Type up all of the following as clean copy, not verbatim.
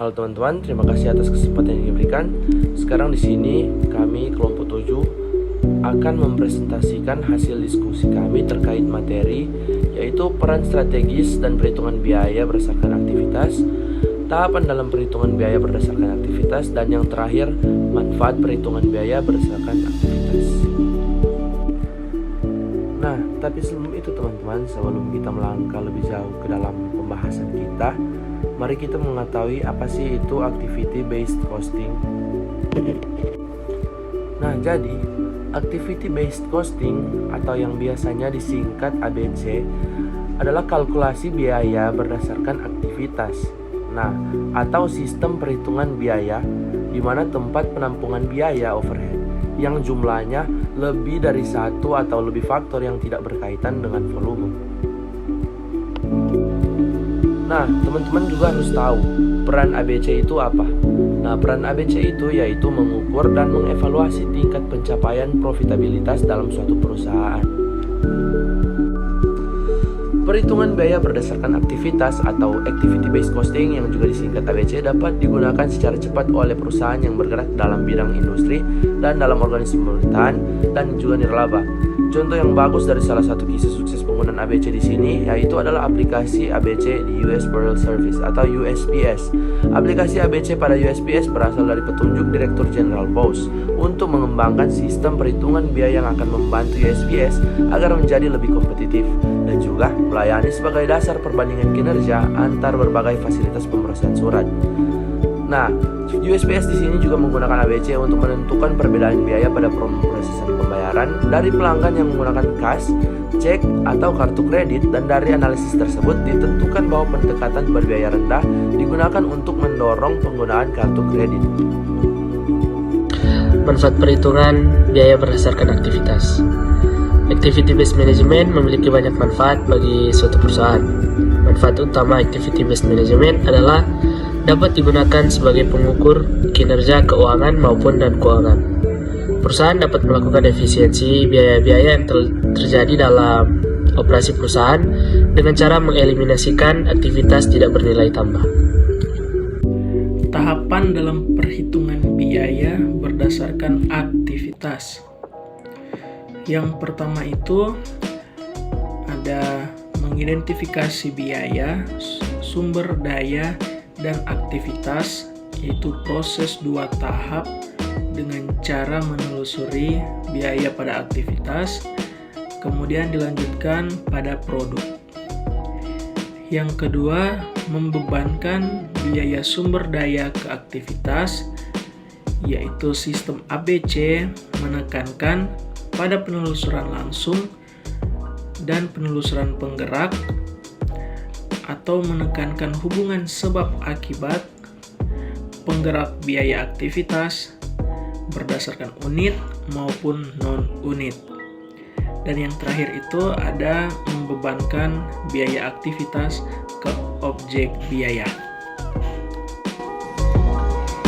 Halo teman-teman, terima kasih atas kesempatan yang diberikan. Sekarang di sini kami kelompok 7 akan mempresentasikan hasil diskusi kami terkait materi, yaitu peran strategis dan perhitungan biaya berdasarkan aktivitas, tahapan dalam perhitungan biaya berdasarkan aktivitas, dan yang terakhir, manfaat perhitungan biaya berdasarkan aktivitas. Nah, tapi sebelum itu teman-teman, sebelum kita melangkah lebih jauh ke dalam pembahasan kita, mari kita mengetahui apa sih itu activity based costing. Nah, jadi activity based costing atau yang biasanya disingkat ABC adalah kalkulasi biaya berdasarkan aktivitas. Nah, atau sistem perhitungan biaya di mana tempat penampungan biaya overhead yang jumlahnya lebih dari satu atau lebih faktor yang tidak berkaitan dengan volume. Nah, teman-teman juga harus tahu peran ABC itu apa. Nah, peran ABC itu yaitu mengukur dan mengevaluasi tingkat pencapaian profitabilitas dalam suatu perusahaan. Perhitungan biaya berdasarkan aktivitas atau activity based costing yang juga disingkat ABC dapat digunakan secara cepat oleh perusahaan yang bergerak dalam bidang industri dan dalam organisasi pemerintahan dan juga nirlaba. Contoh yang bagus dari salah satu kisah sukses penggunaan ABC di sini yaitu adalah aplikasi ABC di US Postal Service atau USPS. Aplikasi ABC pada USPS berasal dari petunjuk Direktur Jenderal Post untuk mengembangkan sistem perhitungan biaya yang akan membantu USPS agar menjadi lebih kompetitif dan juga melayani sebagai dasar perbandingan kinerja antar berbagai fasilitas pemrosesan surat. Nah, USPS di sini juga menggunakan ABC untuk menentukan perbedaan biaya pada pemrosesan pembayaran dari pelanggan yang menggunakan kas, cek, atau kartu kredit, dan dari analisis tersebut ditentukan bahwa pendekatan berbiaya rendah digunakan untuk mendorong penggunaan kartu kredit. Manfaat perhitungan biaya berdasarkan aktivitas. Activity based management memiliki banyak manfaat bagi suatu perusahaan. Manfaat utama activity based management adalah dapat digunakan sebagai pengukur kinerja keuangan maupun dan keuangan. Perusahaan dapat melakukan efisiensi biaya-biaya yang terjadi dalam operasi perusahaan dengan cara mengeliminasikan aktivitas tidak bernilai tambah. Tahapan dalam perhitungan biaya berdasarkan aktivitas. Yang pertama itu ada mengidentifikasi biaya, sumber daya, dan aktivitas, yaitu proses 2 tahap dengan cara menelusuri biaya pada aktivitas, kemudian dilanjutkan pada produk. Yang kedua, membebankan biaya sumber daya ke aktivitas, yaitu sistem ABC menekankan pada penelusuran langsung dan penelusuran penggerak, atau menekankan hubungan sebab akibat penggerak biaya aktivitas berdasarkan unit maupun non-unit. Dan yang terakhir itu ada membebankan biaya aktivitas ke objek biaya.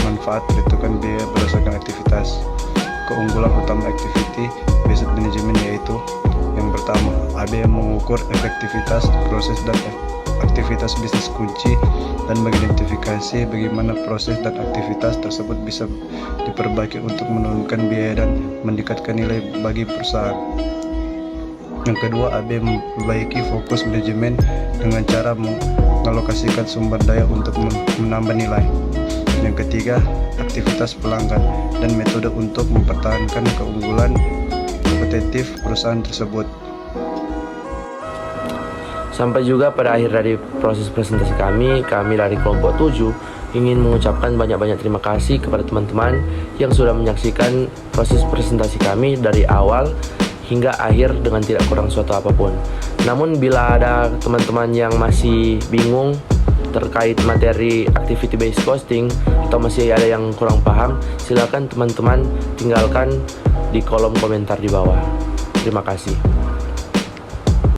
Manfaat perhitungan biaya berdasarkan aktivitas. Keunggulan utama activity based management yaitu yang pertama, AB mengukur efektivitas proses dan aktivitas bisnis kunci dan mengidentifikasi bagaimana proses dan aktivitas tersebut bisa diperbaiki untuk menurunkan biaya dan meningkatkan nilai bagi perusahaan. Yang kedua, AB memperbaiki fokus manajemen dengan cara mengalokasikan sumber daya untuk menambah nilai. Yang ketiga, aktivitas pelanggan dan metode untuk mempertahankan keunggulan kompetitif perusahaan tersebut. Sampai juga pada akhir dari proses presentasi kami dari kelompok 7 ingin mengucapkan banyak-banyak terima kasih kepada teman-teman yang sudah menyaksikan proses presentasi kami dari awal hingga akhir dengan tidak kurang suatu apapun. Namun bila ada teman-teman yang masih bingung terkait materi activity based costing atau masih ada yang kurang paham, silakan teman-teman tinggalkan di kolom komentar di bawah. Terima kasih.